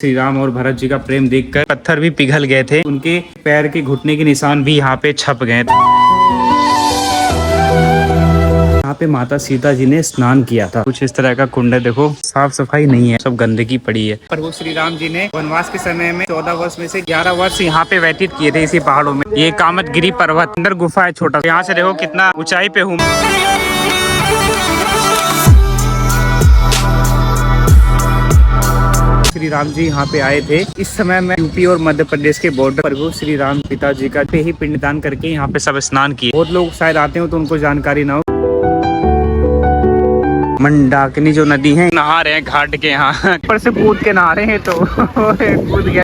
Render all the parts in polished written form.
श्री राम और भरत जी का प्रेम देखकर पत्थर भी पिघल गए थे, उनके पैर के घुटने के निशान भी यहाँ पे छप गए थे। यहाँ पे माता सीता जी ने स्नान किया था। कुछ इस तरह का कुंड है, देखो साफ सफाई नहीं है, सब गंदगी पड़ी है। प्रभु श्री राम जी ने वनवास के समय में 14 वर्ष में से 11 वर्ष यहाँ पे व्यतीत किए थे इसी पहाड़ों में। ये कामतगिरी पर्वत अंदर गुफा है छोटा, यहाँ से देखो कितना ऊंचाई पे हूँ। श्री राम जी यहाँ पे आए थे। इस समय में यूपी और मध्य प्रदेश के बॉर्डर प्रभु श्री राम पिताजी का पे ही पिंडदान करके यहाँ पे सब स्नान किए। बहुत लोग शायद आते हो तो उनको जानकारी ना हो। मंदाकिनी जो नदी है, नहा रहे हैं घाट के यहाँ ऊपर से कूद के नहा रहे हैं तो कूद गया।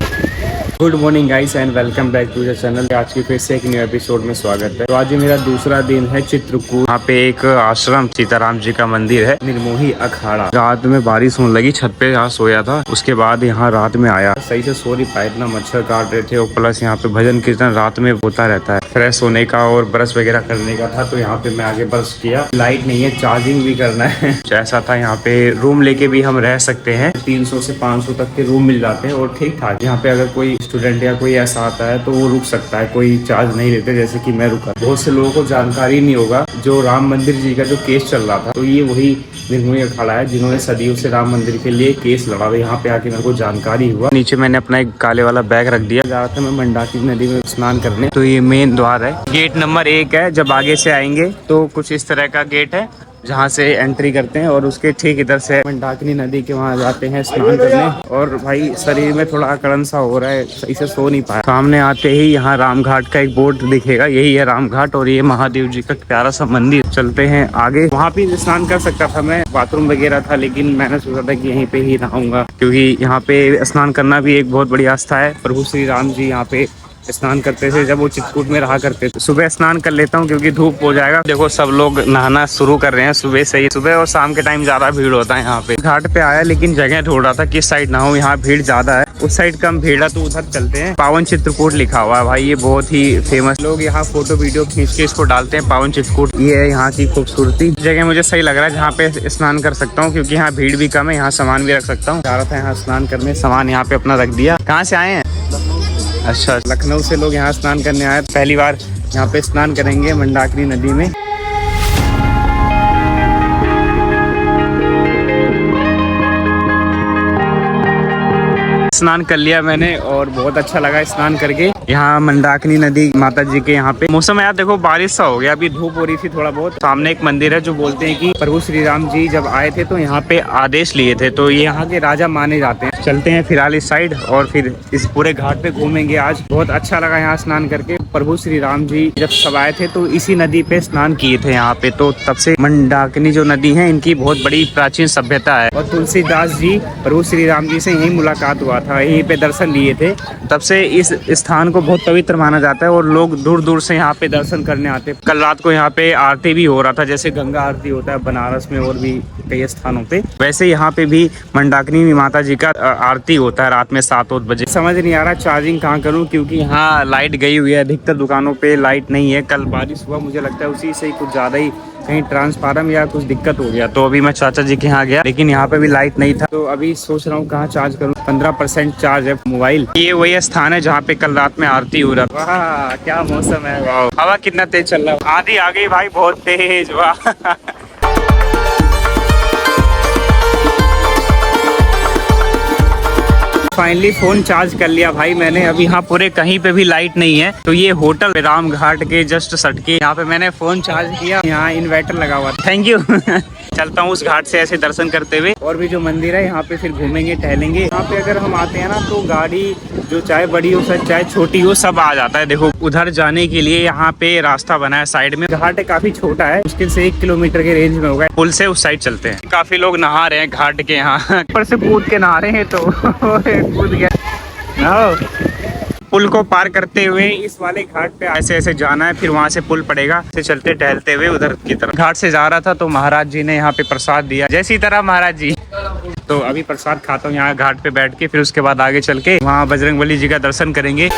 Good morning guys and welcome back to the channel. आज की फिर से एक न्यू एपिसोड में स्वागत है। तो आज मेरा दूसरा दिन है चित्रकूट। यहाँ पे एक आश्रम सीताराम जी का मंदिर है, निर्मोही अखाड़ा। रात में बारिश होने लगी, छत पे यहाँ सोया था। उसके बाद यहाँ रात में आया, सही से सो नहीं पाया, इतना मच्छर काट रहे थे। और प्लस यहाँ पे भजन कीर्तन रात में होता रहता है। फ्रेश होने का और ब्रश वगैरह करने का था, तो यहाँ पे मैं आगे ब्रश किया। लाइट नहीं है, चार्जिंग भी करना है। जैसा था यहाँ पे रूम लेके भी हम रह सकते हैं, 300 से 500 तक के रूम मिल जाते हैं और ठीक ठाक। यहाँ पे अगर कोई स्टूडेंट या कोई ऐसा आता है तो वो रुक सकता है, कोई चार्ज नहीं लेते, जैसे कि मैं रुका। बहुत से लोगों को जानकारी नहीं होगा, जो राम मंदिर जी का जो केस चल रहा था, तो ये वही निर्मोही अखाड़ा है जिन्होंने सदियों से राम मंदिर के लिए केस लड़ा। यहाँ पे आके मेरे को जानकारी हुआ। नीचे मैंने अपना एक काले वाला बैग रख दिया। जा रहा था मैं मंदाकिनी नदी में स्नान करने। तो ये मेन द्वार है, गेट नंबर 1 है। जब आगे से आएंगे तो कुछ इस तरह का गेट है जहाँ से एंट्री करते हैं, और उसके ठीक इधर से मंदाकिनी नदी के वहाँ जाते हैं स्नान करने। और भाई शरीर में थोड़ा अकड़न सा हो रहा है, सही से सो नहीं पाया। सामने आते ही यहाँ राम घाट का एक बोर्ड दिखेगा, यही है राम घाट। और ये महादेव जी का प्यारा सा मंदिर। चलते हैं आगे। वहाँ भी स्नान कर सकता था मैं, बाथरूम वगैरह था, लेकिन मैंने सोचा था कि यहीं पे ही नहाऊंगा, क्योंकि यहाँ पे स्नान करना भी एक बहुत बड़ी आस्था है। प्रभु श्री राम जी यहाँ पे स्नान करते थे जब वो चित्रकूट में रहा करते थे। सुबह स्नान कर लेता हूँ क्योंकि धूप हो जाएगा। देखो सब लोग नहाना शुरू कर रहे हैं सुबह से ही। सुबह और शाम के टाइम ज्यादा भीड़ होता है यहाँ पे। घाट पे आया लेकिन जगह ढूंढ रहा था किस साइड नहाऊं, यहाँ भीड़ ज्यादा है। उस साइड कम भीड़ है तो उधर चलते हैं। पावन चित्रकूट लिखा हुआ है भाई, ये बहुत ही फेमस। लोग यहाँ फोटो वीडियो खींच के इसको डालते हैं, पावन चित्रकूट। ये है यहाँ की खूबसूरती। जगह मुझे सही लग रहा है जहाँ पे स्नान कर सकता हूँ, क्योंकि यहाँ भीड़ भी कम है, यहाँ सामान भी रख सकता हूँ। जा रहा था यहाँ स्नान करने, सामान यहाँ पे अपना रख दिया। कहाँ से आए हैं? अच्छा, लखनऊ से लोग यहाँ स्नान करने आए। पहली बार यहाँ पे स्नान करेंगे मंदाकिनी नदी में। स्नान कर लिया मैंने और बहुत अच्छा लगा स्नान करके। यहाँ मंदाकिनी नदी माता जी के यहाँ पे मौसम यार देखो बारिश सा हो गया, अभी धूप हो रही थी थोड़ा बहुत। सामने एक मंदिर है जो बोलते हैं कि प्रभु श्री राम जी जब आए थे तो यहाँ पे आदेश लिए थे, तो ये यहाँ के राजा माने जाते हैं। चलते हैं फिलहाल इस साइड और फिर इस पूरे घाट पे घूमेंगे आज। बहुत अच्छा लगा यहाँ स्नान करके। प्रभु श्री राम जी जब सब आए थे तो इसी नदी पे स्नान किए थे यहाँ पे, तो तब से मंदाकिनी जो नदी है इनकी बहुत बड़ी प्राचीन सभ्यता है। और तुलसीदास जी प्रभु श्री राम जी से यही मुलाकात हुआ था, यहीं पे दर्शन लिए थे। तब से इस स्थान को बहुत पवित्र माना जाता है और लोग दूर दूर से यहाँ पे दर्शन करने आते हैं। कल रात को यहाँ पे आरती भी हो रहा था, जैसे गंगा आरती होता है बनारस में और भी कई स्थानों पे, वैसे यहाँ पे भी मंदाकिनी माता जी का आरती होता है रात में 7-8 बजे। समझ नहीं आ रहा चार्जिंग कहाँ करूँ, क्योंकि यहाँ लाइट गई हुई है। अधिकतर दुकानों पे लाइट नहीं है। कल बारिश हुआ, मुझे लगता है उसी से कुछ ज्यादा ही कहीं ट्रांसफार्मर या कुछ दिक्कत हो गया। तो अभी मैं चाचा जी के यहाँ गया, लेकिन यहाँ पे भी लाइट नहीं था। तो अभी सोच रहा हूँ कहाँ चार्ज करूँ। 15% चार्ज है मोबाइल। ये वही स्थान है जहाँ पे कल रात में आरती हो रहा था। वाह क्या मौसम है, वाह। हवा कितना तेज चल रहा है, आंधी आ गई भाई, बहुत तेज। वाह फाइनली फोन चार्ज कर लिया भाई मैंने। अभी यहाँ पूरे कहीं पे भी लाइट नहीं है। तो ये होटल राम घाट के जस्ट सट के यहाँ पे मैंने फोन चार्ज किया। यहाँ इन्वर्टर लगा हुआ, थैंक यू। चलता हूँ उस घाट से ऐसे दर्शन करते हुए। और भी जो मंदिर है यहाँ पे फिर घूमेंगे टहलेंगे। यहाँ पे अगर हम आते हैं ना तो गाड़ी जो चाहे बड़ी हो चाहे छोटी हो सब आ जाता है। देखो उधर जाने के लिए यहाँ पे रास्ता बना है साइड में। घाट काफी छोटा है, मुश्किल से 1 किलोमीटर के रेंज में होगा। पुल से उस साइड चलते हैं। काफी लोग नहा रहे हैं घाट के यहाँ, ऊपर से कूद के नहा रहे हैं तो कूद गया। पुल को पार करते हुए इस वाले घाट पे ऐसे ऐसे जाना है, फिर वहाँ से पुल पड़ेगा। से चलते टहलते हुए उधर की तरफ। घाट से जा रहा था तो महाराज जी ने यहाँ पे प्रसाद दिया, जैसी तरह महाराज जी। तो अभी प्रसाद खाता हूँ यहाँ घाट पे बैठ के, फिर उसके बाद आगे चल के वहाँ बजरंगबली जी का दर्शन करेंगे।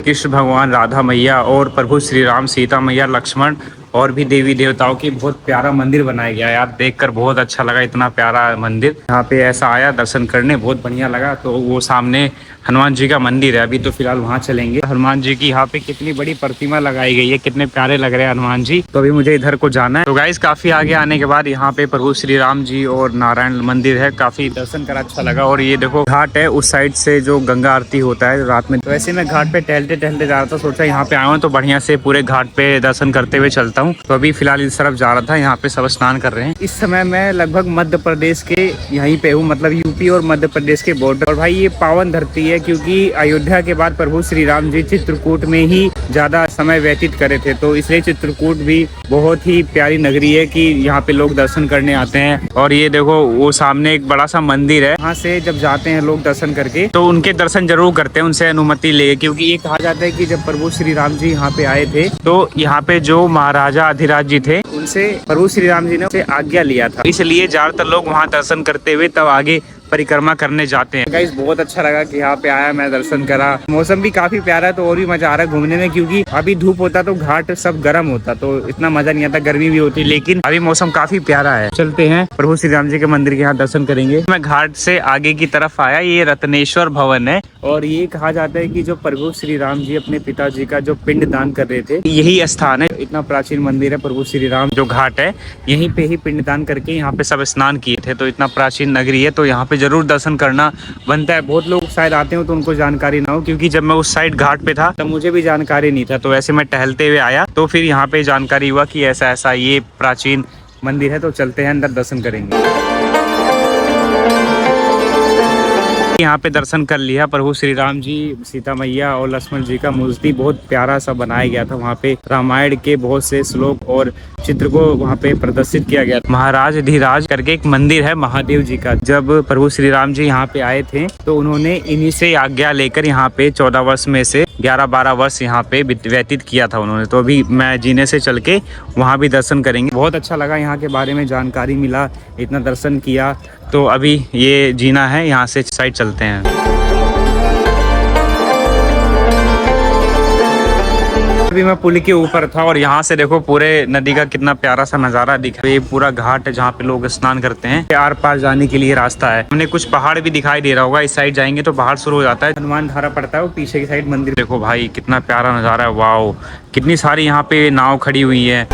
कृष्ण भगवान, राधा मैया और प्रभु श्री राम, सीता मैया, लक्ष्मण और भी देवी देवताओं की बहुत प्यारा मंदिर बनाया गया है यार, देखकर बहुत अच्छा लगा, इतना प्यारा मंदिर। यहाँ पे ऐसा आया दर्शन करने, बहुत बढ़िया लगा। तो वो सामने हनुमान जी का मंदिर है, अभी तो फिलहाल वहाँ चलेंगे। हनुमान जी की यहाँ पे कितनी बड़ी प्रतिमा लगाई गई है, कितने प्यारे लग रहे हैं हनुमान जी। तो अभी मुझे इधर को जाना है। तो गाइस काफी आगे आने के बाद यहाँ पे प्रभु श्री राम जी और नारायण मंदिर है, काफी दर्शन करा, अच्छा लगा। और ये देखो घाट है, उस साइड से जो गंगा आरती होता है रात में। तो ऐसे मैं घाट पे टहलते टहलते जा रहा था, सोचा यहाँ पे आया हूँ तो बढ़िया से पूरे घाट पे दर्शन करते हुए चलता हूँ। तो अभी फिलहाल इस तरफ जा रहा था, यहाँ पे सब स्नान कर रहे हैं। इस समय मैं लगभग मध्य प्रदेश के यहीं पे हूँ, मतलब यूपी और मध्य प्रदेश के बॉर्डर। और भाई ये पावन धरती है, क्योंकि अयोध्या के बाद प्रभु श्री राम जी चित्रकूट में ही ज्यादा समय व्यतीत करे थे, तो इसलिए चित्रकूट भी बहुत ही प्यारी नगरी है कि यहाँ पे लोग दर्शन करने आते हैं। और ये देखो वो सामने एक बड़ा सा मंदिर है, वहाँ से जब जाते हैं लोग दर्शन करके तो उनके दर्शन जरूर करते हैं, उनसे अनुमति ले, क्योंकि ये कहा जाता है कि जब प्रभु श्री राम जी यहाँ पे आए थे तो यहाँ पे जो महाराजा अधिराज जी थे उनसे प्रभु श्री राम जी ने उनसे आज्ञा लिया था, इसलिए ज्यादातर लोग वहाँ दर्शन करते हुए तब आगे परिक्रमा करने जाते हैं। गाइस बहुत अच्छा लगा कि यहाँ पे आया, मैं दर्शन करा। मौसम भी काफी प्यारा है, तो और भी मजा आ रहा है घूमने में, क्योंकि अभी धूप होता तो घाट सब गर्म होता तो इतना मजा नहीं आता, गर्मी भी होती, लेकिन अभी मौसम काफी प्यारा है। चलते हैं प्रभु श्री राम जी के मंदिर के यहाँ दर्शन करेंगे। मैं घाट से आगे की तरफ आया, ये रत्नेश्वर भवन है और ये कहा जाता है कि जो प्रभु श्री राम जी अपने पिताजी का जो पिंड दान कर रहे थे, यही स्थान है। इतना प्राचीन मंदिर है, प्रभु श्री राम जो घाट है यहीं पे ही पिंड दान करके यहाँ पे सब स्नान किए थे। तो इतना प्राचीन नगरी है, तो यहाँ पे जरूर दर्शन करना बनता है। बहुत लोग शायद आते हो तो उनको जानकारी ना हो, क्योंकि जब मैं उस साइड घाट पे था तब मुझे भी जानकारी नहीं था, तो ऐसे मैं टहलते हुए आया तो फिर यहाँ पे जानकारी हुआ कि ऐसा ऐसा ये प्राचीन मंदिर है। तो चलते हैं अंदर, दर्शन करेंगे। यहाँ पे दर्शन कर लिया। प्रभु श्री राम जी, सीता मैया और लक्ष्मण जी का मूर्ति बहुत प्यारा सा बनाया गया था। वहाँ पे रामायण के बहुत से श्लोक और चित्र को वहाँ पे प्रदर्शित किया गया। महाराज धीराज करके एक मंदिर है महादेव जी का। जब प्रभु श्री राम जी यहाँ पे आए थे तो उन्होंने इन्हीं से आज्ञा लेकर यहाँ पे 14 वर्ष में से 11-12 वर्ष यहाँ पे व्यतीत किया था उन्होंने। तो अभी मैं जीने से चल के वहाँ भी दर्शन करेंगे। बहुत अच्छा लगा, यहाँ के बारे में जानकारी मिला, इतना दर्शन किया। तो अभी ये जीना है, यहाँ से साइड चलते हैं। अभी मैं पुल के ऊपर था और यहाँ से देखो पूरे नदी का कितना प्यारा सा नजारा दिख रहा है। ये पूरा घाट है जहाँ पे लोग स्नान करते हैं। आर पार जाने के लिए रास्ता है। हमने कुछ पहाड़ भी दिखाई दे रहा होगा, इस साइड जाएंगे तो पहाड़ शुरू हो जाता है। हनुमान धारा पड़ता है, वो पीछे की साइड मंदिर। देखो भाई कितना प्यारा नजारा है, वाओ। कितनी सारी यहाँ पे नाव खड़ी हुई है,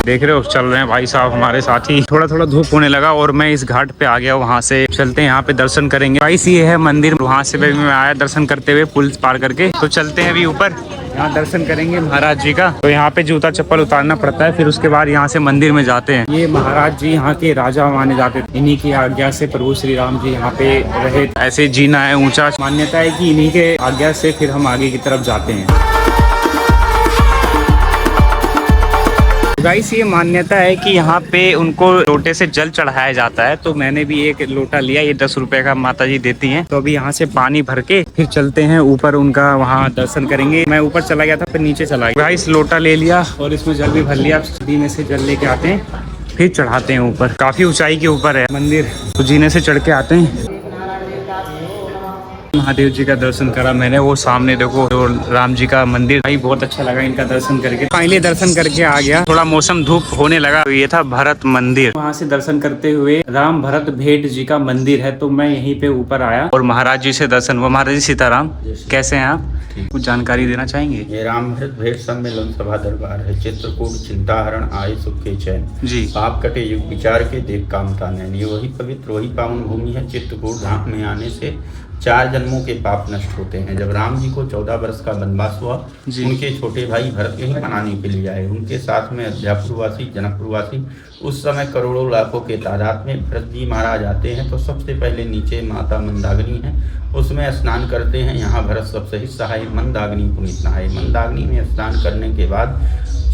देख रहे हो, चल रहे हैं भाई साहब हमारे साथी। थोड़ा थोड़ा धूप होने लगा और मैं इस घाट पे आ गया। वहाँ से चलते हैं, यहाँ पे दर्शन करेंगे। भाई ये है मंदिर, वहाँ से भी मैं आया दर्शन करते हुए पुल पार करके। तो चलते हैं अभी ऊपर, यहाँ दर्शन करेंगे महाराज जी का। तो यहाँ पे जूता चप्पल उतारना पड़ता है, फिर उसके बाद यहाँ से मंदिर में जाते हैं। ये महाराज जी यहाँ के राजा माने जाते थे, इन्हीं की आज्ञा से प्रभु श्री राम जी यहाँ पे रहे। ऐसे जीना है ऊंचा, मान्यता है कि इन्हीं के आज्ञा से फिर हम आगे की तरफ जाते हैं। गाइस ये मान्यता है कि यहाँ पे उनको लोटे से जल चढ़ाया जाता है। तो मैंने भी एक लोटा लिया, ये 10 रुपए का माता जी देती हैं। तो अभी यहाँ से पानी भर के फिर चलते हैं ऊपर, उनका वहाँ दर्शन करेंगे। मैं ऊपर चला गया था, फिर नीचे चला गया। गाइस लोटा ले लिया और इसमें जल भी भर लिया। सीढ़ी में से जल लेके आते हैं, फिर चढ़ाते हैं ऊपर। काफी ऊंचाई के ऊपर है मंदिर, तो जीने से चढ़ के आते हैं। महादेव जी का दर्शन करा मैंने, वो सामने देखो जो राम जी का मंदिर। भाई बहुत अच्छा लगा इनका दर्शन करके। फाइनली दर्शन करके आ गया। थोड़ा मौसम धूप होने लगा। तो ये था भरत मंदिर। वहाँ से दर्शन करते हुए राम भरत भेट जी का मंदिर है, तो मैं यहीं पे ऊपर आया और महाराज जी से दर्शन हुआ। महाराज जी सीताराम, कैसे हैं आप? कुछ जानकारी देना चाहेंगे? ये राम भरत भेट सम्मेलन सभा दरबार है। चित्रकूट चिंताहरण आए सुख के चैन जी, पाप कटे युग विचार के देख कामता नैन। ये वही पवित्र वही पावन भूमि है। चित्रकूट धाम में आने से 4 जन्मों के पाप नष्ट होते हैं। जब राम जी को 14 वर्ष का वनवास हुआ, उनके छोटे भाई भरत यही मनाने के लिए आए। उनके साथ में अयोध्यापुरवासी जनकपुरवासी उस समय करोड़ों लाखों के तादाद में भरत जी महाराज आते हैं। तो सबसे पहले नीचे माता मंदाकिनी है, उसमें स्नान करते हैं। यहाँ भरत सबसे हिस्सा है, मंदाकिनी पुनीत नहाए। मंदाकिनी में स्नान करने के बाद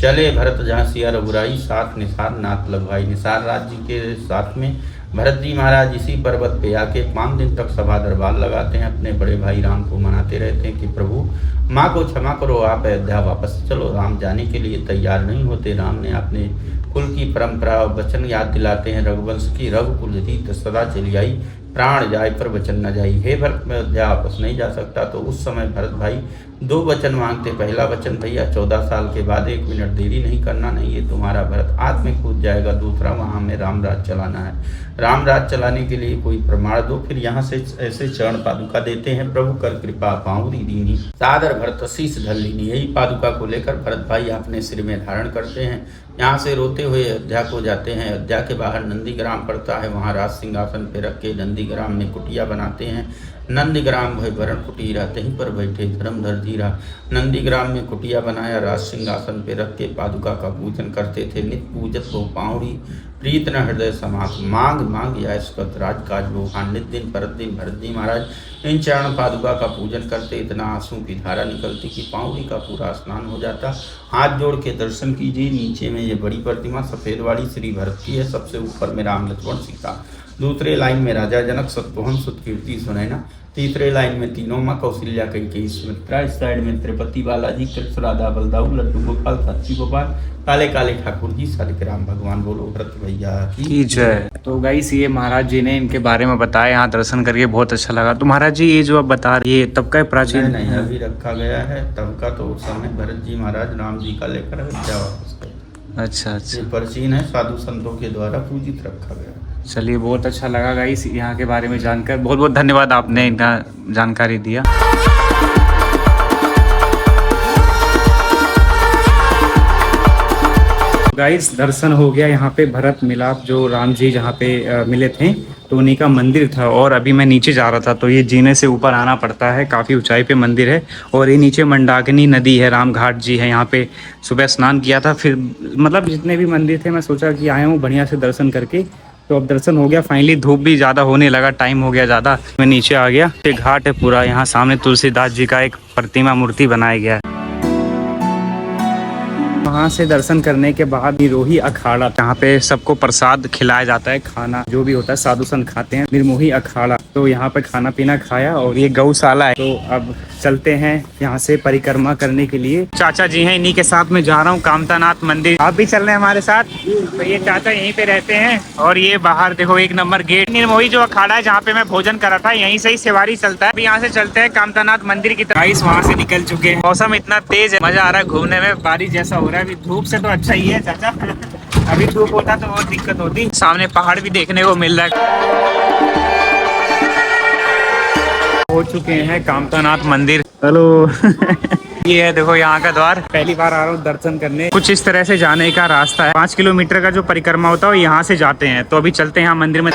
चले भरत जहाँ सिया रघुराई, साथ निसार नाथ लगवाई। निसार राज जी के साथ में भरत जी महाराज इसी पर्वत पे आके 5 दिन तक सभा दरबार लगाते हैं। अपने बड़े भाई राम को मनाते रहते हैं कि प्रभु माँ को क्षमा करो, आप अयोध्या वापस चलो। राम जाने के लिए तैयार नहीं होते। राम ने अपने कुल की परंपरा और वचन याद दिलाते हैं। रघुवंश की रघुकुल रीत सदा चली आई, प्राण जाए पर वचन न जाई। हे भरत, मैं अयोध्या वापस नहीं जा सकता। तो उस समय भरत भाई 2 वचन मांगते। पहला वचन, भैया 14 साल के बाद 1 मिनट देरी नहीं करना, नहीं ये तुम्हारा भरत आत्म में कूद जाएगा। दूसरा, वहाँ में रामराज चलाना है। रामराज चलाने के लिए कोई प्रमाण दो। फिर यहाँ से ऐसे चरण पादुका देते हैं, प्रभु कर कृपा पाऊरी दीनी, सादर भरत शीस धर लीनी। यही पादुका को लेकर भरत भाई अपने सिर में धारण करते हैं। यहाँ से रोते हुए अयोध्या को जाते हैं। अयोध्या के बाहर नंदीग्राम पड़ता है, वहाँ राज सिंहासन पे रख के नंदीग्राम में कुटिया बनाते हैं। नंदीग्राम भय भरण कुटीरा, कहीं पर बैठे धर्मधर धीरा। नंदीग्राम में कुटिया बनाया, राज सिंहासन पे रख के पादुका का पूजन करते थे। नित पूजत वो पाउड़ी, प्रीत न हृदय समास। मांग मांग यास्कत राजकाज लोहान। नित दिन परत दिन भरत जी महाराज इन चरण पादुका का पूजन करते। इतना आंसू की धारा निकलती कि पाउड़ी का पूरा स्नान हो जाता। हाथ जोड़ के दर्शन कीजिए। नीचे में ये बड़ी प्रतिमा सफ़ेद वाली श्री भरत की है। सबसे ऊपर में राम लक्ष्मण सीता, दूसरे लाइन में राजा जनक सतोहन सुतकीर्ति सुनैना, तीसरे लाइन में तीनों माँ कौशल्या कैकेयी सुमित्रा, इस साइड में तिरुपति बालाजी, कृष्ण राधा बलदाऊ, लड्डू गोपाल, साक्षी गोपाल, काले काले ठाकुर जी, सालिग्राम भगवान। बोलो भरत भैया की जय। तो गाइस ये महाराज जी ने इनके बारे में बताया, यहाँ दर्शन करके बहुत अच्छा लगा। तो महाराज जी ये जो आप बता रहे ये तब का प्राचीन नहीं, अभी रखा गया है। तब का तो उस समय भरत जी महाराज राम जी का लेकर अयोध्या वापस गए। अच्छा अच्छा, ये प्राचीन है, साधु संतों के द्वारा पूजित रखा गया। चलिए बहुत अच्छा लगा गाइस यहाँ के बारे में जानकर। बहुत बहुत धन्यवाद, आपने इनका जानकारी दिया। गाइस दर्शन हो गया। यहाँ पे भरत मिलाप जो राम जी जहाँ पे मिले थे तो उन्हीं का मंदिर था। और अभी मैं नीचे जा रहा था तो ये जीने से ऊपर आना पड़ता है, काफ़ी ऊंचाई पे मंदिर है। और ये नीचे मंदाकिनी नदी है, राम घाट जी है। यहाँ पे सुबह स्नान किया था। फिर मतलब जितने भी मंदिर थे मैं सोचा कि आया हूँ बढ़िया से दर्शन करके। तो अब दर्शन हो गया फाइनली। धूप भी ज़्यादा होने लगा, टाइम हो गया ज़्यादा, मैं नीचे आ गया। ये घाट है पूरा, यहाँ सामने तुलसीदास जी का एक प्रतिमा मूर्ति बनाया गया है। वहाँ से दर्शन करने के बाद निरोही अखाड़ा, जहाँ पे सबको प्रसाद खिलाया जाता है, खाना जो भी होता है साधु संत खाते हैं, निर्मोही अखाड़ा। तो यहाँ पे खाना पीना खाया। और ये गौशाला है। तो अब चलते हैं यहाँ से परिक्रमा करने के लिए। चाचा जी हैं, इन्हीं के साथ में जा रहा हूँ कामतानाथ मंदिर। आप भी चल रहे हैं हमारे साथ। तो ये चाचा यहीं पे रहते हैं। और ये बाहर देखो 1 नंबर गेट, निर्मोही जो अखाड़ा है जहाँ पे मैं भोजन करा था, यहीं से ही सवारी चलता है। अभी यहाँ से चलते हैं कामतानाथ मंदिर की तरफ। वहाँ से निकल चुके हैं। मौसम इतना तेज है, मजा आ रहा है घूमने में, बारिश जैसा हो रहा है। अभी धूप से तो अच्छा ही है चाचा, अभी धूप होता तो बहुत दिक्कत होती। सामने पहाड़ भी देखने को मिल रहा है। हो चुके हैं कामतानाथ मंदिर। हेलो ये है देखो यहाँ का द्वार। पहली बार आ रहा हूँ दर्शन करने। कुछ इस तरह से जाने का रास्ता है। 5 किलोमीटर का जो परिक्रमा होता है यहाँ से जाते हैं। तो अभी चलते हैं यहाँ मंदिर में।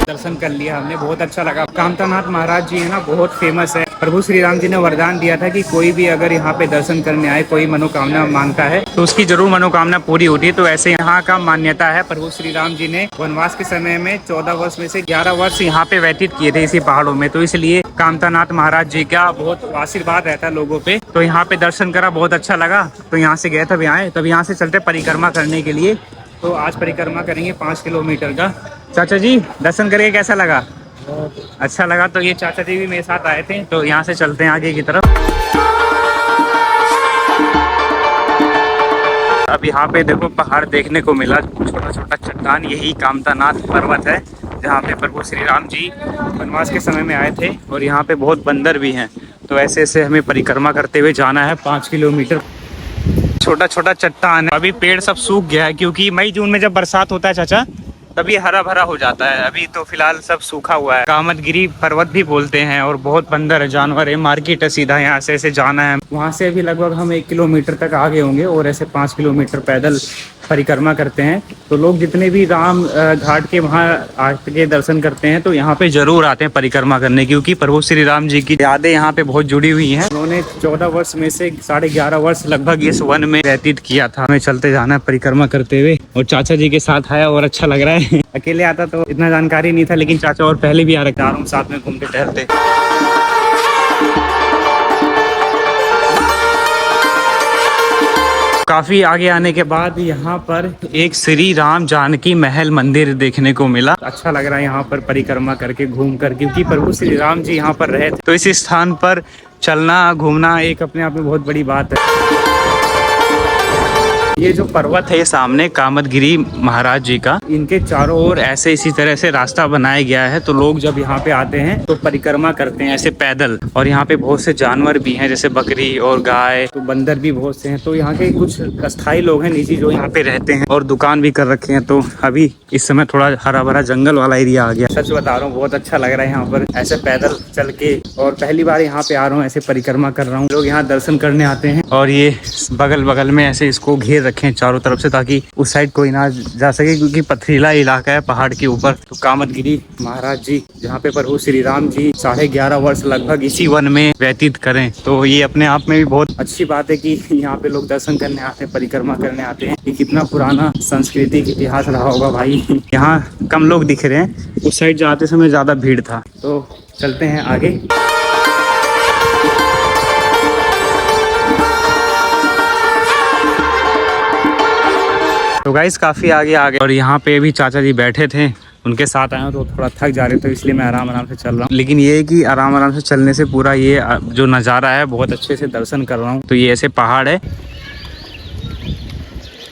दर्शन कर लिया हमने, बहुत अच्छा लगा। कामतानाथ महाराज जी है ना, बहुत फेमस है। प्रभु श्री राम जी ने वरदान दिया था कि कोई भी अगर यहाँ पे दर्शन करने आए, कोई मनोकामना मांगता है तो उसकी जरूर मनोकामना पूरी होती है। तो ऐसे यहाँ का मान्यता है। प्रभु श्री राम जी ने वनवास के समय में 14 वर्ष में से 11 वर्ष यहाँ पे व्यतीत किए थे इसी पहाड़ों में। तो इसलिए कामतानाथ महाराज जी का बहुत आशीर्वाद रहता है लोगों पे। तो यहाँ पे दर्शन करा, बहुत अच्छा लगा। तो यहाँ से गए तब आए, तब यहाँ से चलते परिक्रमा करने के लिए। तो आज परिक्रमा करेंगे 5 किलोमीटर का। चाचा जी दर्शन करके कैसा लगा? अच्छा लगा। तो ये चाचा जी भी मेरे साथ आए थे। तो यहाँ से चलते हैं आगे की तरफ। अब यहाँ पे देखो पहाड़ देखने को मिला, छोटा छोटा चट्टान। यही कामतानाथ पर्वत है जहाँ पे प्रभु श्री राम जी वनवास के समय में आए थे। और यहाँ पे बहुत बंदर भी हैं। तो ऐसे ऐसे हमें परिक्रमा करते हुए जाना है 5 किलोमीटर। छोटा छोटा चट्टान है। अभी पेड़ सब सूख गया है क्योंकि मई जून में जब बरसात होता है चाचा तभी हरा भरा हो जाता है। अभी तो फिलहाल सब सूखा हुआ है। कामतगिरी पर्वत भी बोलते हैं। और बहुत बंदर है, जानवर है। मार्केट है सीधा, यहाँ से ऐसे जाना है। वहाँ से भी लगभग हम 1 किलोमीटर तक आगे होंगे। और ऐसे 5 किलोमीटर पैदल परिक्रमा करते हैं। तो लोग जितने भी राम घाट के वहाँ आके दर्शन करते हैं तो यहाँ पे जरूर आते हैं परिक्रमा करने, क्योंकि प्रभु श्री राम जी की यादें यहाँ पे बहुत जुड़ी हुई हैं। उन्होंने 14 वर्ष में से 11.5 वर्ष लगभग इस वन में व्यतीत किया था। हमें चलते जाना है परिक्रमा करते हुए। और चाचा जी के साथ आया और अच्छा लग रहा है। अकेले आता तो इतना जानकारी नहीं था, लेकिन चाचा और पहले भी आ रखा हूँ, साथ में घूमते टहलते। काफ़ी आगे आने के बाद यहाँ पर एक श्री राम जानकी महल मंदिर देखने को मिला। अच्छा लग रहा है यहाँ पर परिक्रमा करके घूम कर, क्योंकि प्रभु श्री राम जी यहाँ पर रहे थे। तो इस स्थान पर चलना घूमना एक अपने आप में बहुत बड़ी बात है। ये जो पर्वत है सामने कामदगिरी महाराज जी का, इनके चारों ओर ऐसे इसी तरह से रास्ता बनाया गया है। तो लोग जब यहाँ पे आते हैं तो परिक्रमा करते हैं ऐसे पैदल। और यहाँ पे बहुत से जानवर भी हैं, जैसे बकरी और गाय, तो बंदर भी बहुत से हैं। तो यहाँ के कुछ अस्थायी लोग हैं निजी, जो यहाँ पे रहते हैं और दुकान भी कर रखे हैं। तो अभी इस समय थोड़ा हरा भरा जंगल वाला एरिया आ गया। सच बता रहा हूँ, बहुत अच्छा लग रहा है यहाँ पर ऐसे पैदल चल के। और पहली बार यहाँ पे आ रहा हूँ, ऐसे परिक्रमा कर रहा हूँ। लोग यहाँ दर्शन करने आते हैं और ये बगल बगल में ऐसे इसको घेर रखे हैं चारों तरफ से, ताकि उस साइड कोई ना जा सके, क्योंकि पथरीला इलाका है पहाड़ के ऊपर। तो कामदगिरी महाराज जी, जहाँ पे प्रभु श्री राम जी 11.5 वर्ष लगभग इसी वन में व्यतीत करें। तो ये अपने आप में भी बहुत अच्छी बात है कि यहाँ पे लोग दर्शन करने आते हैं, परिक्रमा करने आते हैं। ये कितना पुराना सांस्कृतिक इतिहास रहा होगा भाई। यहाँ कम लोग दिख रहे हैं, उस साइड जाते समय ज्यादा भीड़ था। तो चलते हैं आगे। तो गाइस काफ़ी आगे आ गए और यहाँ पे भी चाचा जी बैठे थे, उनके साथ आया हूँ। तो थोड़ा थक जा रहे थे, इसलिए मैं आराम आराम से चल रहा हूँ। लेकिन ये है कि आराम आराम से चलने से पूरा ये जो नज़ारा है बहुत अच्छे से दर्शन कर रहा हूँ। तो ये ऐसे पहाड़ है,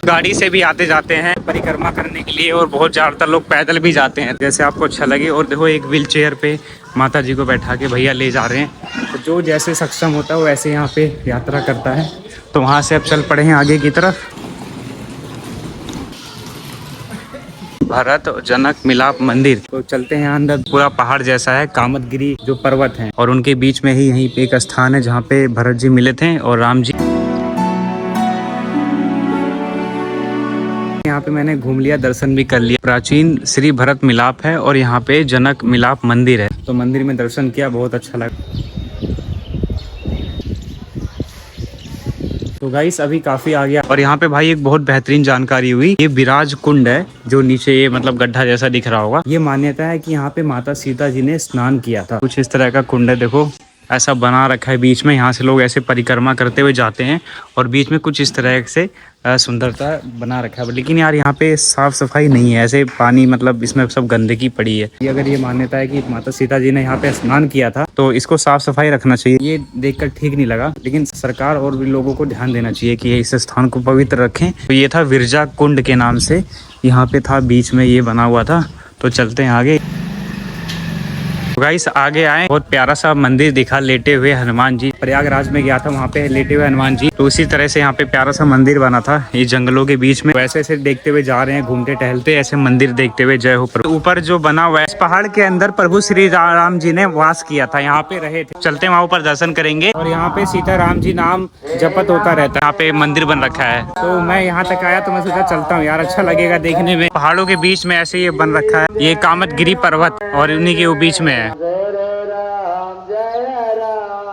गाड़ी से भी आते जाते हैं परिक्रमा करने के लिए, और बहुत ज़्यादातर लोग पैदल भी जाते हैं, जैसे आपको अच्छा लगे। और देखो एक व्हील चेयर पे माता जी को बैठा के भैया ले जा रहे हैं। तो जो जैसे सक्षम होता है वो ऐसे यहाँ पे यात्रा करता है। तो वहाँ से अब चल पड़े हैं आगे की तरफ। भरत और जनक मिलाप मंदिर, तो चलते हैं अंदर। पूरा पहाड़ जैसा है, कामदगिरी जो पर्वत हैं, और उनके बीच में ही यहीं पे एक स्थान है जहाँ पे भरत जी मिले थे और राम जी। यहाँ पे मैंने घूम लिया, दर्शन भी कर लिया। प्राचीन श्री भरत मिलाप है और यहाँ पे जनक मिलाप मंदिर है। तो मंदिर में दर्शन किया, बहुत अच्छा लगा। तो गाइस अभी काफी आ गया और यहाँ पे भाई एक बहुत बेहतरीन जानकारी हुई। ये विराज कुंड है जो नीचे ये मतलब गड्ढा जैसा दिख रहा होगा। ये मान्यता है कि यहाँ पे माता सीता जी ने स्नान किया था। कुछ इस तरह का कुंड है, देखो ऐसा बना रखा है बीच में। यहाँ से लोग ऐसे परिक्रमा करते हुए जाते हैं और बीच में कुछ इस तरह से सुंदरता बना रखा है। लेकिन यार यहाँ पे साफ सफाई नहीं है, ऐसे पानी मतलब इसमें सब गंदगी पड़ी है। ये अगर ये मान्यता है कि माता सीता जी ने यहाँ पे स्नान किया था तो इसको साफ सफाई रखना चाहिए। ये देखकर ठीक नहीं लगा, लेकिन सरकार और भी लोगों को ध्यान देना चाहिए कि इस स्थान को पवित्र रखें। तो ये था विरजा कुंड के नाम से, यहाँ पे था, बीच में ये बना हुआ था। तो चलते हैं आगे। गाइस आगे आए, बहुत प्यारा सा मंदिर दिखा, लेटे हुए हनुमान जी। प्रयागराज में गया था, वहाँ पे लेटे हुए हनुमान जी। तो उसी तरह से यहाँ पे प्यारा सा मंदिर बना था, ये जंगलों के बीच में। वैसे ऐसे देखते हुए जा रहे हैं, घूमते टहलते ऐसे मंदिर देखते हुए। जय हो प्रभु। ऊपर जो बना हुआ है, इस पहाड़ के अंदर प्रभु श्री राम जी ने वास किया था, यहाँ पे रहे थे। चलते वहाँ ऊपर दर्शन करेंगे। और यहाँ पे सीताराम जी नाम जपत होता रहता है। यहाँ पे मंदिर बन रखा है। तो मैं यहाँ तक आया तो मैं सोचा चलता हूँ यार, अच्छा लगेगा देखने में। पहाड़ों के बीच में ऐसे ये बन रखा है, ये कामदगिरी पर्वत और उन्हीं के बीच में है।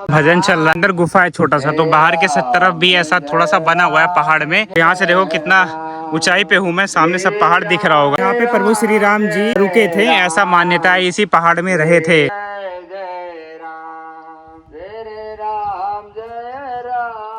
भजन चल रहा है। अंदर गुफा है छोटा सा, तो बाहर के तरफ भी ऐसा थोड़ा सा बना हुआ है पहाड़ में। यहाँ से देखो कितना ऊंचाई पे हूँ मैं, सामने सब पहाड़ दिख रहा होगा। यहाँ पे प्रभु श्री राम जी रुके थे, ऐसा मान्यता है, इसी पहाड़ में रहे थे।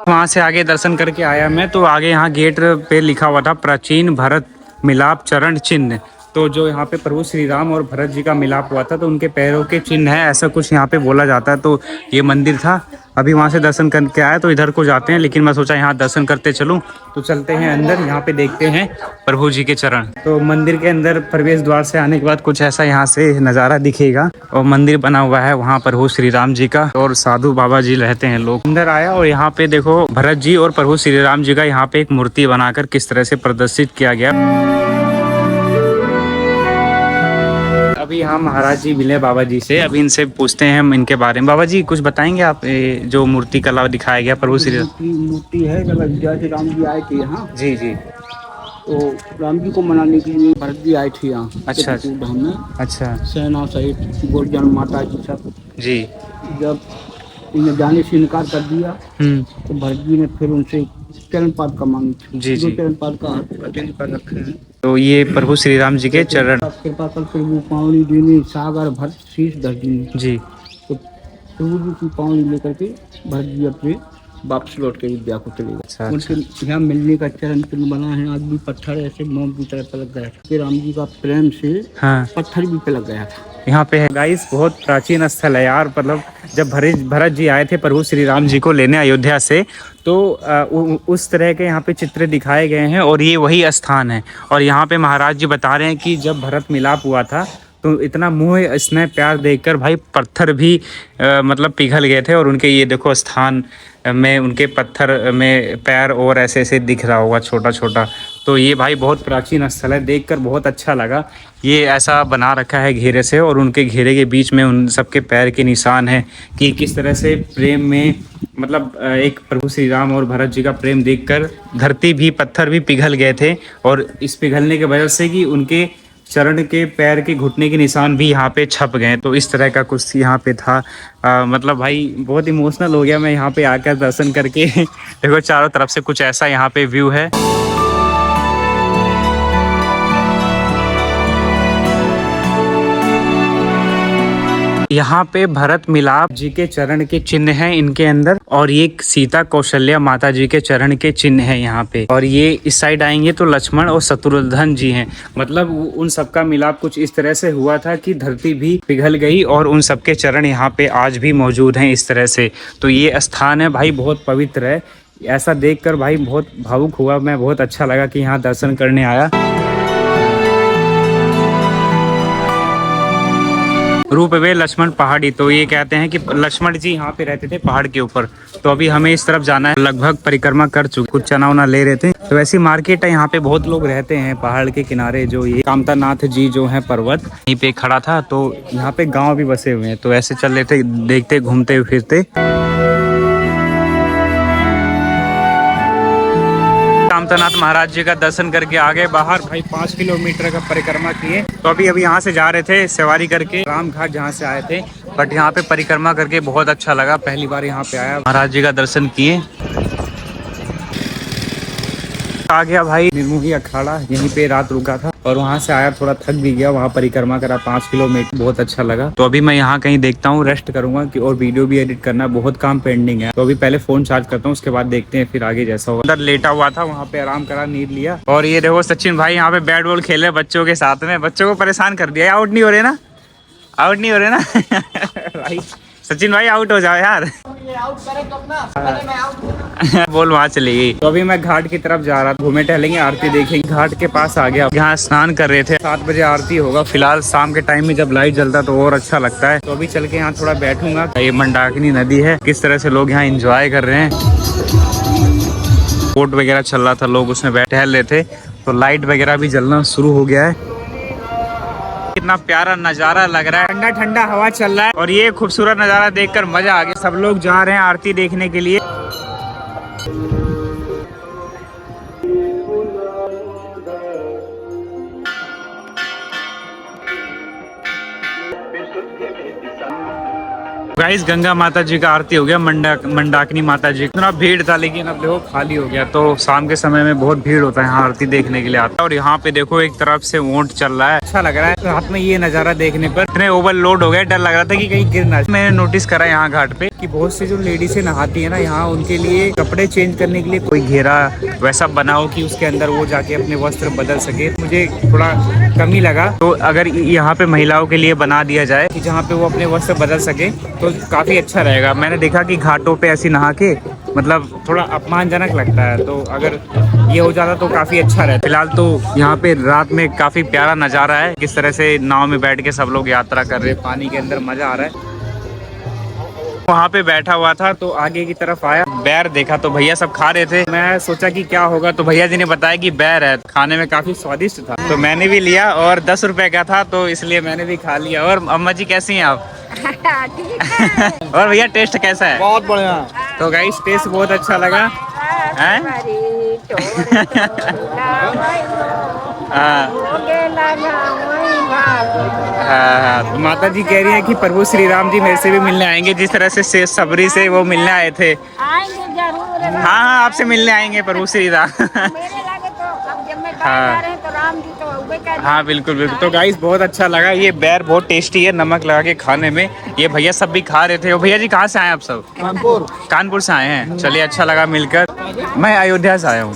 वहाँ से आगे दर्शन करके आया मैं। तो आगे यहाँ गेट पे लिखा हुआ था प्राचीन भरत मिलाप चरण चिन्ह। तो जो यहाँ पे प्रभु श्री राम और भरत जी का मिलाप हुआ था, तो उनके पैरों के चिन्ह है, ऐसा कुछ यहाँ पे बोला जाता है। तो ये मंदिर था, अभी वहाँ से दर्शन करके आया, तो इधर को जाते हैं। लेकिन मैं सोचा यहाँ दर्शन करते चलूँ, तो चलते हैं अंदर। यहाँ पे देखते हैं प्रभु जी के चरण। तो मंदिर के अंदर प्रवेश द्वार से आने के बाद कुछ ऐसा यहाँ से नज़ारा दिखेगा, और मंदिर बना हुआ है वहाँ प्रभु श्री राम जी का, और साधु बाबा जी रहते हैं लोग। अंदर आया और यहाँ पे देखो भरत जी और प्रभु श्री राम जी का यहाँ पे एक मूर्ति बनाकर किस तरह से प्रदर्शित किया गया। अभी यहाँ महाराज जी मिले बाबा जी से, अभी इनसे पूछते हैं हम इनके बारे में। बाबा जी कुछ बताएंगे आप, जो मूर्ति कला दिखाया गया प्रभु श्री मूर्ति है जैसे राम जी आए थे यहाँ। जी जी। तो राम जी को मनाने के लिए भरत जी आए थे यहाँ। अच्छा धाम में। अच्छा। सेना सहित गोवर्धन माता जी सब। जी। जब इन्हें जाने से इनकार कर दिया, तो भरत जी ने फिर उनसे चरण पाद का मांगी थी। जी जी। चरण पाद का अटेंड कर रखे हैं। तो ये प्रभु श्री राम जी के चरण। कृपा कर प्रभु पावनी दीनी सागर भरत शीश धरती जी। तो प्रभु जी की पावनी लेकर के भरत जी अपने वापस लौट के अयोध्या को चले गए। अच्छा, उनके यहाँ मिलने का चरण चिन्ह बना है, आज भी पत्थर ऐसे मोम की तरह पलक गया था कि राम जी का प्रेम से हाँ पत्थर भी पलक गया था। यहाँ पे है गाइस, बहुत प्राचीन स्थल है यार। मतलब जब भरत जी आए थे प्रभु श्री राम जी को लेने अयोध्या से, तो उस तरह के यहाँ पे चित्र दिखाए गए हैं और ये वही स्थान है। और यहाँ पे महाराज जी बता रहे हैं कि जब भरत मिलाप हुआ था तो इतना मोह स्नेह प्यार देखकर भाई पत्थर भी मतलब पिघल गए थे। और उनके ये देखो स्थान में उनके पत्थर में पैर और ऐसे ऐसे दिख रहा होगा छोटा छोटा। तो ये भाई बहुत प्राचीन स्थल है, देखकर बहुत अच्छा लगा। ये ऐसा बना रखा है घेरे से और उनके घेरे के बीच में उन सबके पैर के निशान है कि किस तरह से प्रेम में मतलब एक प्रभु श्री राम और भरत जी का प्रेम देखकर धरती भी पत्थर भी पिघल गए थे। और इस पिघलने की वजह से कि उनके चरण के पैर के घुटने के निशान भी यहाँ पे छप गए। तो इस तरह का कुछ यहाँ पे था। मतलब भाई बहुत इमोशनल हो गया मैं यहाँ पे आकर दर्शन करके। देखो चारों तरफ से कुछ ऐसा यहाँ पे व्यू है। यहाँ पे भरत मिलाप जी के चरण के चिन्ह हैं इनके अंदर, और ये सीता कौशल्या माता जी के चरण के चिन्ह हैं यहाँ पे। और ये इस साइड आएंगे तो लक्ष्मण और शत्रुघ्न जी हैं। मतलब उन सबका मिलाप कुछ इस तरह से हुआ था कि धरती भी पिघल गई और उन सबके चरण यहाँ पे आज भी मौजूद हैं इस तरह से। तो ये स्थान है भाई बहुत पवित्र है। ऐसा देखकर भाई बहुत भावुक हुआ मैं, बहुत अच्छा लगा कि यहाँ दर्शन करने आया। रूपवे लक्ष्मण पहाड़ी, तो ये कहते हैं कि लक्ष्मण जी यहाँ पे रहते थे पहाड़ के ऊपर। तो अभी हमें इस तरफ जाना है, लगभग परिक्रमा कर चुके, कुछ चना उना ले रहे थे। तो ऐसी मार्केट है, यहाँ पे बहुत लोग रहते हैं पहाड़ के किनारे। जो ये कामतानाथ जी जो है पर्वत यहीं पे खड़ा था, तो यहाँ पे गाँव भी बसे हुए हैं। तो ऐसे चल रहे थे देखते घूमते फिरते। कामतानाथ महाराज जी का दर्शन करके आ गए बाहर। भाई 5 किलोमीटर का परिक्रमा किए। तो अभी यहाँ से जा रहे थे सवारी करके राम घाट जहाँ से आए थे, बट यहाँ पे परिक्रमा करके बहुत अच्छा लगा। पहली बार यहाँ पे आया, महाराज जी का दर्शन किए। आ गया भाई निर्मोही अखाड़ा, यहीं पे रात रुका था और वहाँ से आया, थोड़ा थक भी गया। वहाँ परिक्रमा करा 5 किलोमीटर, बहुत अच्छा लगा। तो अभी मैं यहाँ कहीं देखता हूँ, रेस्ट करूंगा कि और वीडियो भी एडिट करना, बहुत काम पेंडिंग है। तो अभी पहले फोन चार्ज करता हूँ, उसके बाद देखते हैं फिर आगे जैसा होगा। अंदर लेटा हुआ था, वहाँ पे आराम करा, नींद लिया। और ये देखो सचिन भाई यहाँ पे बैट बॉल खेले बच्चों के साथ में, बच्चों को परेशान कर दिया। आउट नहीं हो रहे ना, आउट नहीं हो रहे ना भाई सचिन भाई आउट हो जाओ यार। बोल वहाँ चली गई। तो अभी मैं घाट की तरफ जा रहा था, घूमे टहलेंगे, आरती देखेंगे। घाट के पास आ गया, यहाँ स्नान कर रहे थे। 7 बजे आरती होगा। फिलहाल शाम के टाइम में जब लाइट जलता तो और अच्छा लगता है। तो अभी चल के यहाँ थोड़ा बैठूंगा। ये मंदाकिनी नदी है, किस तरह से लोग यहाँ एंजॉय कर रहे हैं। बोट वगैरह चल रहा था, लोग उसमें बैठ टहल रहे थे। तो लाइट वगैरह भी जलना शुरू हो गया है। कितना प्यारा नजारा लग रहा है, ठंडा ठंडा हवा चल रहा है और ये खूबसूरत नजारा देखकर मजा आ गया। सब लोग जा रहे हैं आरती देखने के लिए। गाइस गंगा माता जी का आरती हो गया, मंदाकिनी माता जी। इतना भीड़ था लेकिन अब देखो खाली हो गया। तो शाम के समय में बहुत भीड़ होता है यहाँ, आरती देखने के लिए आता है। और यहाँ पे देखो एक तरफ से ऊंट चल रहा है, अच्छा लग रहा है। रात में ये नजारा देखने पर इतने ओवरलोड हो गए, डर लग रहा था कि कहीं गिर ना। मैंने नोटिस करा यहाँ घाट पे कि बहुत से जो लेडीज नहाती है ना, यहाँ उनके लिए कपड़े चेंज करने के लिए कोई घेरा वैसा बनाओ कि उसके अंदर वो जाके अपने वस्त्र बदल सके। मुझे थोड़ा कमी लगा। तो अगर यहाँ पे महिलाओं के लिए बना दिया जाए कि जहाँ पे वो अपने वस्त्र बदल सके तो काफी अच्छा रहेगा। मैंने देखा कि घाटों पे ऐसी नहा के मतलब थोड़ा अपमानजनक लगता है, तो अगर ये हो जाता तो काफी अच्छा रहता। फिलहाल तो यहाँ पे रात में काफी प्यारा नजारा है, किस तरह से नाव में बैठ के सब लोग यात्रा कर रहे हैं, पानी के अंदर मजा आ रहा है। वहाँ पे बैठा हुआ था तो आगे की तरफ आया, बैर देखा तो भैया सब खा रहे थे। मैं सोचा कि क्या होगा, तो भैया जी ने बताया कि बैर है, खाने में काफी स्वादिष्ट था। तो मैंने भी लिया और 10 रुपए का था, तो इसलिए मैंने भी खा लिया। और अम्मा जी कैसी हैं आप? और भैया टेस्ट कैसा है? बहुत बढ़िया। तो गाइस टेस्ट बहुत अच्छा लगा है। तो माता जी कह रही है कि प्रभु श्री राम जी मेरे से भी मिलने आएंगे, जिस तरह से सबरी से वो मिलने आए थे। आएंगे जरूर। हाँ आपसे मिलने आएंगे प्रभु श्री राम। मेरे लगे तो अब जब में हाँ। जा रहे हैं तो राम जी तो उबे कर हाँ बिल्कुल बिल्कुल। तो गाइस बहुत अच्छा लगा, ये बैर बहुत टेस्टी है नमक लगा के खाने में। ये भैया सब भी खा रहे थे। और भैया जी कहाँ से आए आप सब? कानपुर। कानपुर से आए हैं। चलिए अच्छा लगा मिलकर। मैं अयोध्या से आया हूँ।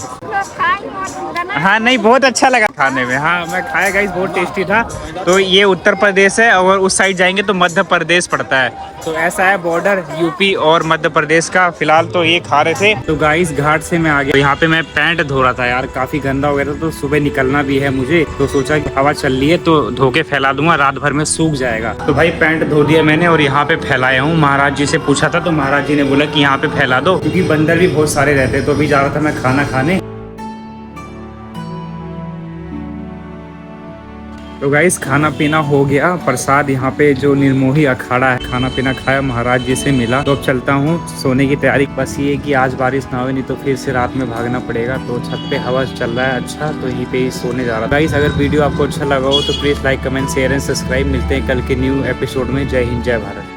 हाँ नहीं बहुत अच्छा लगा खाने में। हाँ मैं खाया गाइस, बहुत टेस्टी था। तो ये उत्तर प्रदेश है और उस साइड जाएंगे तो मध्य प्रदेश पड़ता है। तो ऐसा है बॉर्डर यूपी और मध्य प्रदेश का। फिलहाल तो ये खा रहे थे। तो गाइस घाट से मैं आ गया। यहाँ पे मैं पैंट धो रहा था यार, काफी गंदा हो गया था। तो सुबह निकलना भी है मुझे, तो सोचा कि हवा चल रही है तो धो के फैला दूंगा, रात भर में सूख जाएगा। तो भाई पैंट धो दिया मैंने और यहाँ पे फैलाया हूँ। महाराज जी से पूछा था तो महाराज जी ने बोला कि यहाँ पे फैला दो, क्योंकि बंदर भी बहुत सारे रहते हैं। तो अभी जा रहा था मैं खाना खाने। तो गाइस खाना पीना हो गया। प्रसाद यहाँ पे जो निर्मोही अखाड़ा है, खाना पीना खाया, महाराज जी से मिला। तो अब चलता हूँ सोने की तैयारी। बस ये कि आज बारिश ना हो, नहीं तो फिर से रात में भागना पड़ेगा। तो छत पे हवा चल रहा है अच्छा, तो यहीं पे ही सोने जा रहा। गाइस अगर वीडियो आपको अच्छा लगा हो तो please like comment share and subscribe. मिलते हैं कल के न्यू एपिसोड में। जय हिंद जय भारत।